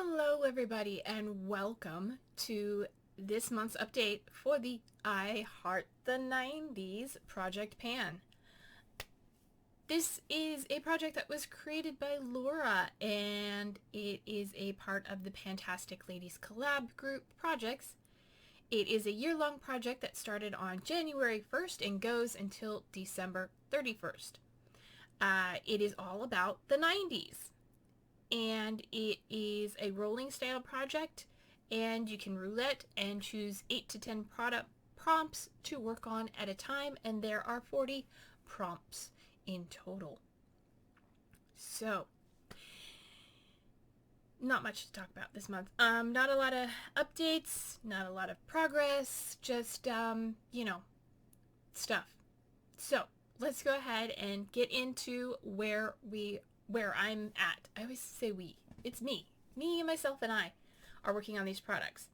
Hello everybody and welcome to this month's update for the I Heart the 90s Project Pan. This is a project that was created by Laura and it is a part of the Fantastic Ladies Collab Group projects. It is a year-long project that started on January 1st and goes until December 31st. It is all about the 90s. And it is a rolling style project, and you can roulette and choose 8 to 10 product prompts to work on at a time, and there are 40 prompts in total. So, not much to talk about this month. Not a lot of updates, not a lot of progress, just, stuff. So, let's go ahead and get into where I'm at. I always say we. It's me. Me, myself, and I are working on these products.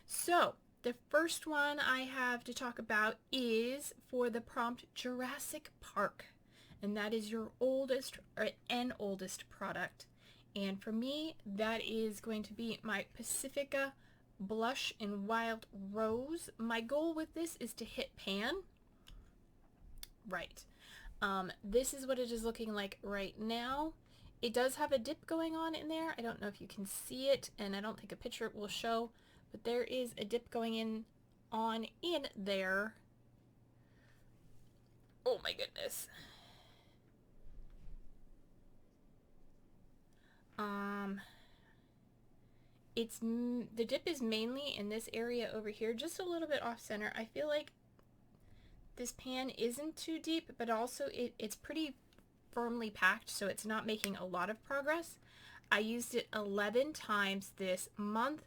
So, the first one I have to talk about is for the prompt Jurassic Park. And that is your oldest product. And for me, that is going to be my Pacifica Blush in Wild Rose. My goal with this is to hit pan. Right. This is what it is looking like right now. It does have a dip going on in there. I don't know if you can see it, and I don't think a picture will show, but there is a dip going on in there. Oh my goodness. The dip is mainly in this area over here, just a little bit off center. I feel like this pan isn't too deep, but also it's pretty firmly packed, so it's not making a lot of progress. I used it 11 times this month,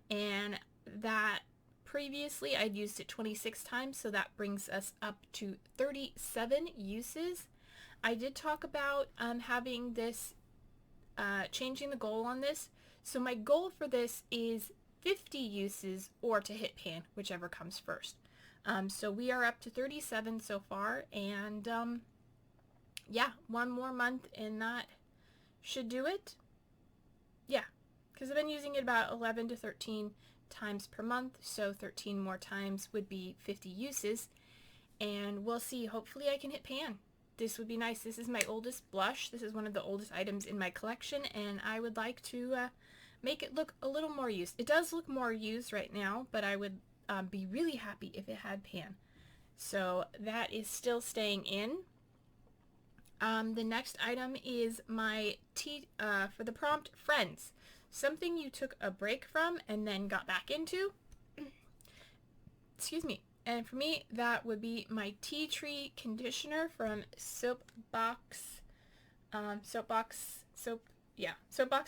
and that previously I'd used it 26 times, so that brings us up to 37 uses. I did talk about having this, changing the goal on this. So my goal for this is 50 uses or to hit pan, whichever comes first. So we are up to 37 so far, and yeah, one more month and that should do it. Yeah, because I've been using it about 11 to 13 times per month, so 13 more times would be 50 uses, and we'll see. Hopefully I can hit pan. This would be nice. This is my oldest blush. This is one of the oldest items in my collection, and I would like to make it look a little more used. It does look more used right now, but I would be really happy if it had pan. So that is still staying in. The next item is my for the prompt Friends. Something you took a break from and then got back into. Excuse me. And for me, that would be my tea tree conditioner from Soapbox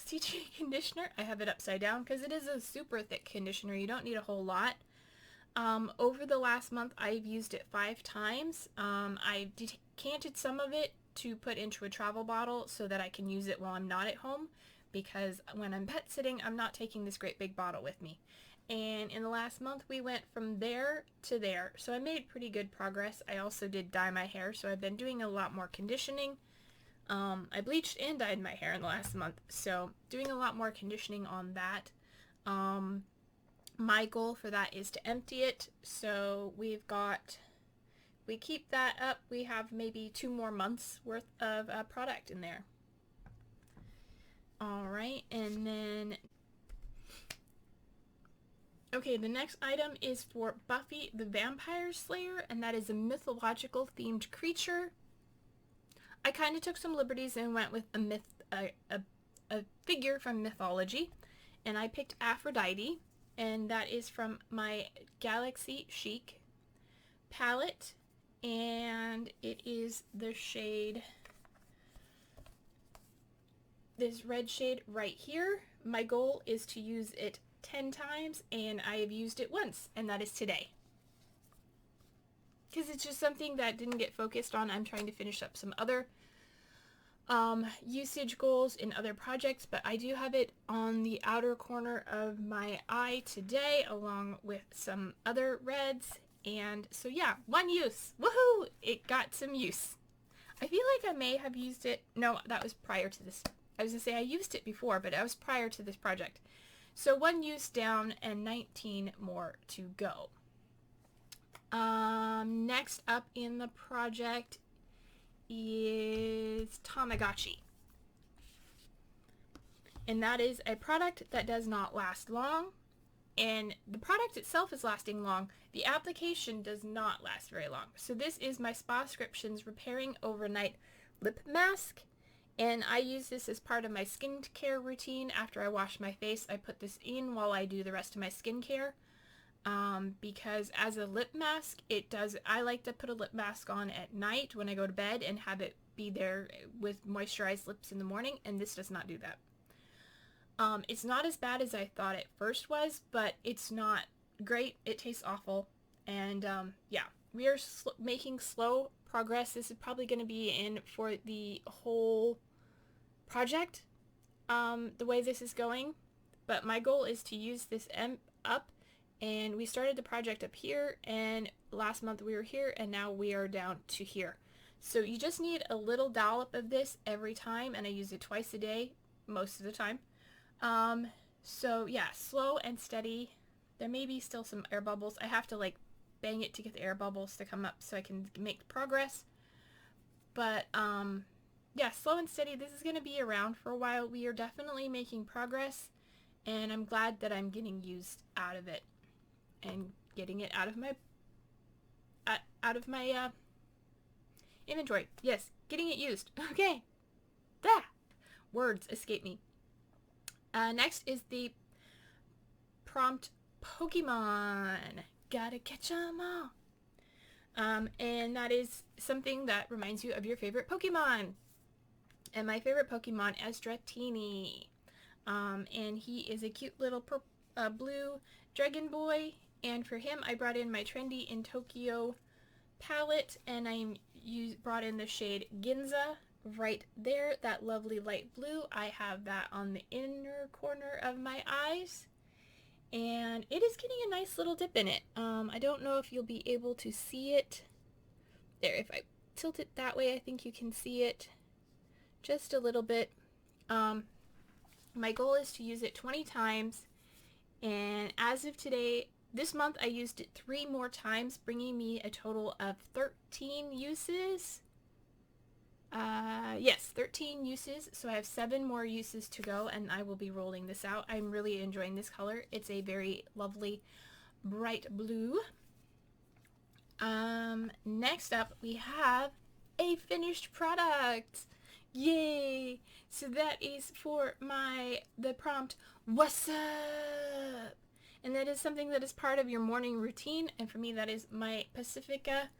tea tree conditioner. I have it upside down because it is a super thick conditioner. You don't need a whole lot. Over the last month, I've used it 5 times. I decanted some of it to put into a travel bottle so that I can use it while I'm not at home, because when I'm pet sitting, I'm not taking this great big bottle with me. And in the last month, we went from there to there, so I made pretty good progress. I also did dye my hair, so I've been doing a lot more conditioning. I bleached and dyed my hair in the last month, so doing a lot more conditioning on that. My goal for that is to empty it, so we keep that up. We have maybe 2 more months worth of product in there. Alright, and then okay, the next item is for Buffy the Vampire Slayer, and that is a mythological themed creature. I kind of took some liberties and went with a figure from mythology, and I picked Aphrodite, and that is from my Galaxy Chic palette, and it is the shade, this red shade right here. My goal is to use it 10 times, and I have used it once, and that is today. Because it's just something that didn't get focused on. I'm trying to finish up some other usage goals in other projects, but I do have it on the outer corner of my eye today, along with some other reds. And so yeah, 1 use. Woohoo! It got some use. I feel like I may have used it. No, that was prior to this I was going to say I used it before, but that was prior to this project. So 1 use down and 19 more to go. Next up in the project is Tamagotchi. And that is a product that does not last long. And the product itself is lasting long. The application does not last very long. So this is my Scriptions Repairing Overnight Lip Mask. And I use this as part of my skincare routine. After I wash my face, I put this in while I do the rest of my skincare. Because as a lip mask, I like to put a lip mask on at night when I go to bed and have it be there with moisturized lips in the morning, and this does not do that. It's not as bad as I thought it first was, but it's not great. It tastes awful, and yeah, we are making slow progress. This is probably going to be in for the whole project, the way this is going, but my goal is to use this up. And we started the project up here, and last month we were here, and now we are down to here. So you just need a little dollop of this every time, and I use it twice a day, most of the time. So yeah, slow and steady. There may be still some air bubbles. I have to like bang it to get the air bubbles to come up so I can make progress. But yeah, slow and steady. This is going to be around for a while. We are definitely making progress, and I'm glad that I'm getting used out of it. And getting it out of my inventory. Yes, getting it used. Okay. Words escape me. Next is the prompt Pokemon. Gotta catch 'em all. And that is something that reminds you of your favorite Pokemon. And my favorite Pokemon is Dratini. And he is a cute little blue dragon boy. And for him, I brought in my Trendy in Tokyo palette, and I brought in the shade Ginza right there, that lovely light blue. I have that on the inner corner of my eyes, and it is getting a nice little dip in it. I don't know if you'll be able to see it. There, if I tilt it that way, I think you can see it just a little bit. My goal is to use it 20 times, and as of today, this month I used it 3 more times, bringing me a total of 13 uses. Yes, 13 uses, so I have 7 more uses to go, and I will be rolling this out. I'm really enjoying this color. It's a very lovely bright blue. Next up, we have a finished product. Yay! So that is for the prompt, what's up? And that is something that is part of your morning routine. And for me, that is my Pacifica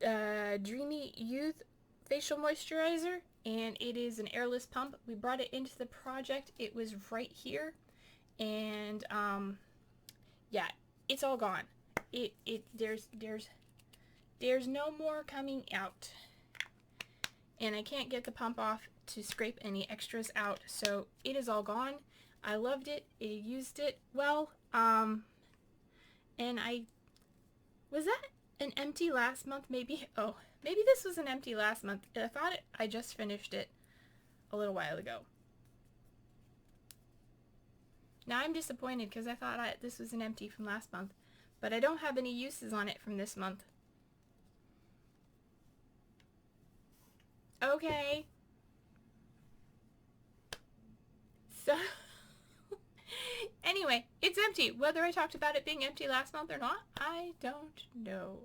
Dreamy Youth Facial Moisturizer. And it is an airless pump. We brought it into the project. It was right here. And, yeah, it's all gone. There's no more coming out. And I can't get the pump off to scrape any extras out. So it is all gone. I loved it. I used it well. And was that an empty last month? Maybe. Oh, maybe this was an empty last month. I thought I just finished it a little while ago. Now I'm disappointed because I thought this was an empty from last month, but I don't have any uses on it from this month. Okay. So anyway, it's empty. Whether I talked about it being empty last month or not, I don't know.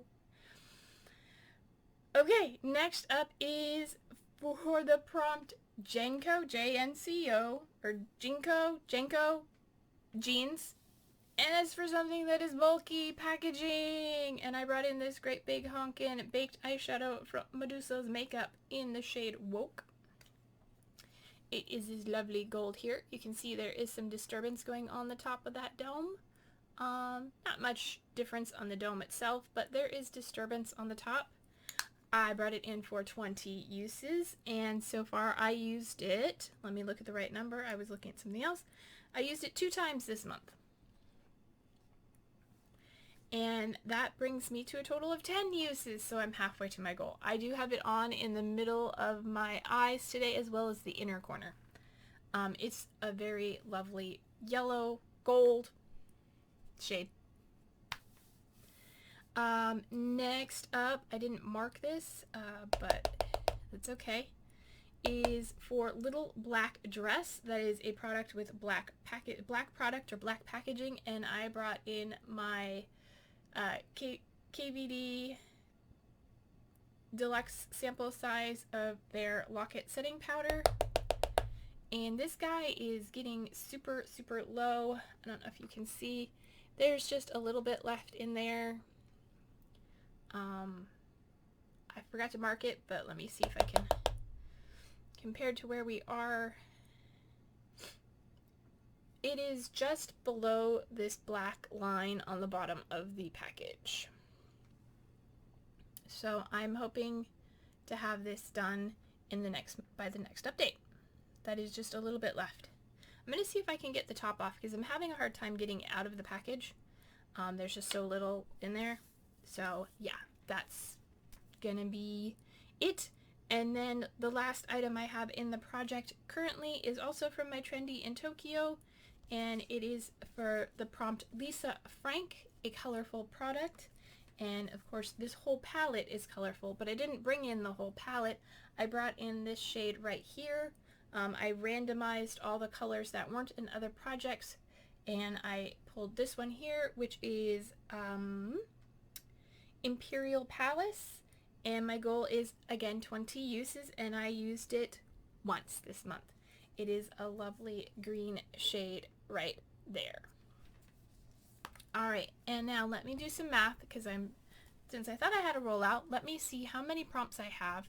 Okay, next up is for the prompt Jenko, J-N-C-O, or Jenko, jeans. And it's for something that is bulky packaging. And I brought in this great big honkin' baked eyeshadow from Medusa's Makeup in the shade Woke. It is this lovely gold here. You can see there is some disturbance going on the top of that dome. Not much difference on the dome itself, but there is disturbance on the top. I brought it in for 20 uses, and so far I used it, let me look at the right number, I was looking at something else. I used it 2 times this month. And that brings me to a total of 10 uses, so I'm halfway to my goal. I do have it on in the middle of my eyes today, as well as the inner corner. It's a very lovely yellow gold shade. Next up, I didn't mark this, but it's okay, is for Little Black Dress. That is a product with black product or black packaging, and I brought in my KVD deluxe sample size of their Locket setting powder. And this guy is getting super, super low. I don't know if you can see. There's just a little bit left in there. I forgot to mark it, but let me see if I can. Compared to where we are, it is just below this black line on the bottom of the package. So I'm hoping to have this done by the next update. That is just a little bit left. I'm going to see if I can get the top off because I'm having a hard time getting out of the package. There's just so little in there. So yeah, that's gonna be it. And then the last item I have in the project currently is also from my Trendy in Tokyo, and it is for the prompt Lisa Frank, a colorful product. And of course this whole palette is colorful, but I didn't bring in the whole palette. I brought in this shade right here. I randomized all the colors that weren't in other projects, and I pulled this one here, which is Imperial Palace, and my goal is again 20 uses, and I used it once this month. It is a lovely green shade right there. Alright, and now let me do some math because since I thought I had a rollout, let me see how many prompts I have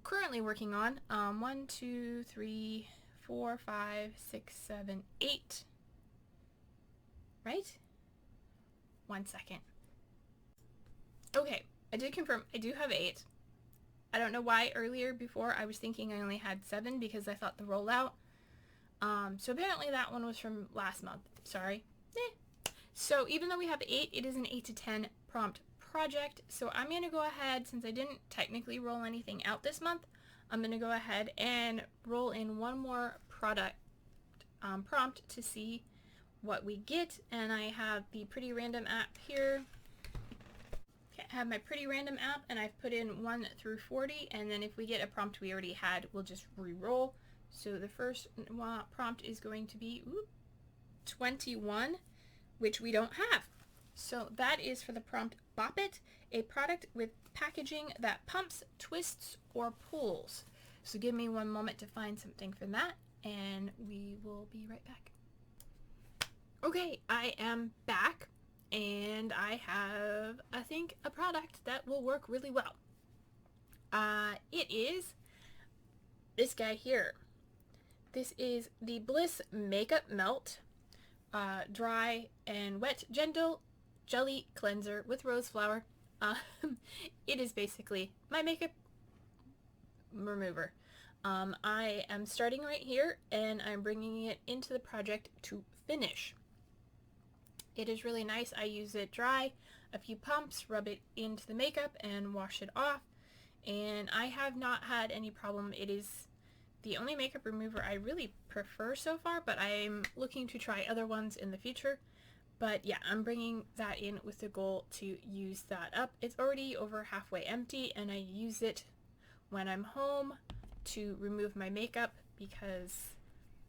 currently working on. 1, 2, 3, 4, 5, 6, 7, 8. Right? 1 second. Okay, I did confirm I do have 8. I don't know why earlier before I was thinking I only had 7 because I thought the rollout. So apparently that one was from last month. Sorry. So even though we have 8, it is an 8 to 10 prompt project. So I'm going to go ahead, since I didn't technically roll anything out this month, I'm going to go ahead and roll in one more product prompt to see what we get. And I have the Pretty Random app here. I have my Pretty Random app, and I've put in 1 through 40, and then if we get a prompt we already had, we'll just re-roll. So the first prompt is going to be 21, which we don't have. So that is for the prompt Bop It, a product with packaging that pumps, twists, or pulls. So give me one moment to find something for that, and we will be right back. Okay, I am back. And I have, I think, a product that will work really well. It is this guy here. This is the Bliss Makeup Melt Dry and Wet Gentle Jelly Cleanser with Rose Flower. It is basically my makeup remover. I am starting right here, and I'm bringing it into the project to finish. It is really nice. I use it dry, a few pumps, rub it into the makeup, and wash it off. And I have not had any problem. It is the only makeup remover I really prefer so far, but I'm looking to try other ones in the future. But yeah, I'm bringing that in with the goal to use that up. It's already over halfway empty, and I use it when I'm home to remove my makeup because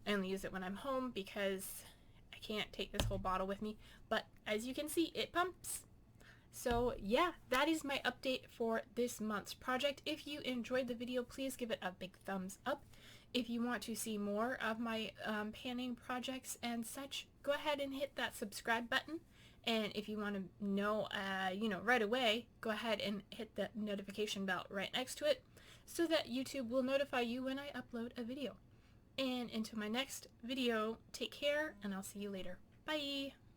I only use it when I'm home because I can't take this whole bottle with me. But as you can see, it pumps. So yeah, that is my update for this month's project. If you enjoyed the video, please give it a big thumbs up. If you want to see more of my panning projects and such, go ahead and hit that subscribe button. And if you want to know, right away, go ahead and hit the notification bell right next to it so that YouTube will notify you when I upload a video. And until my next video, take care, and I'll see you later. Bye!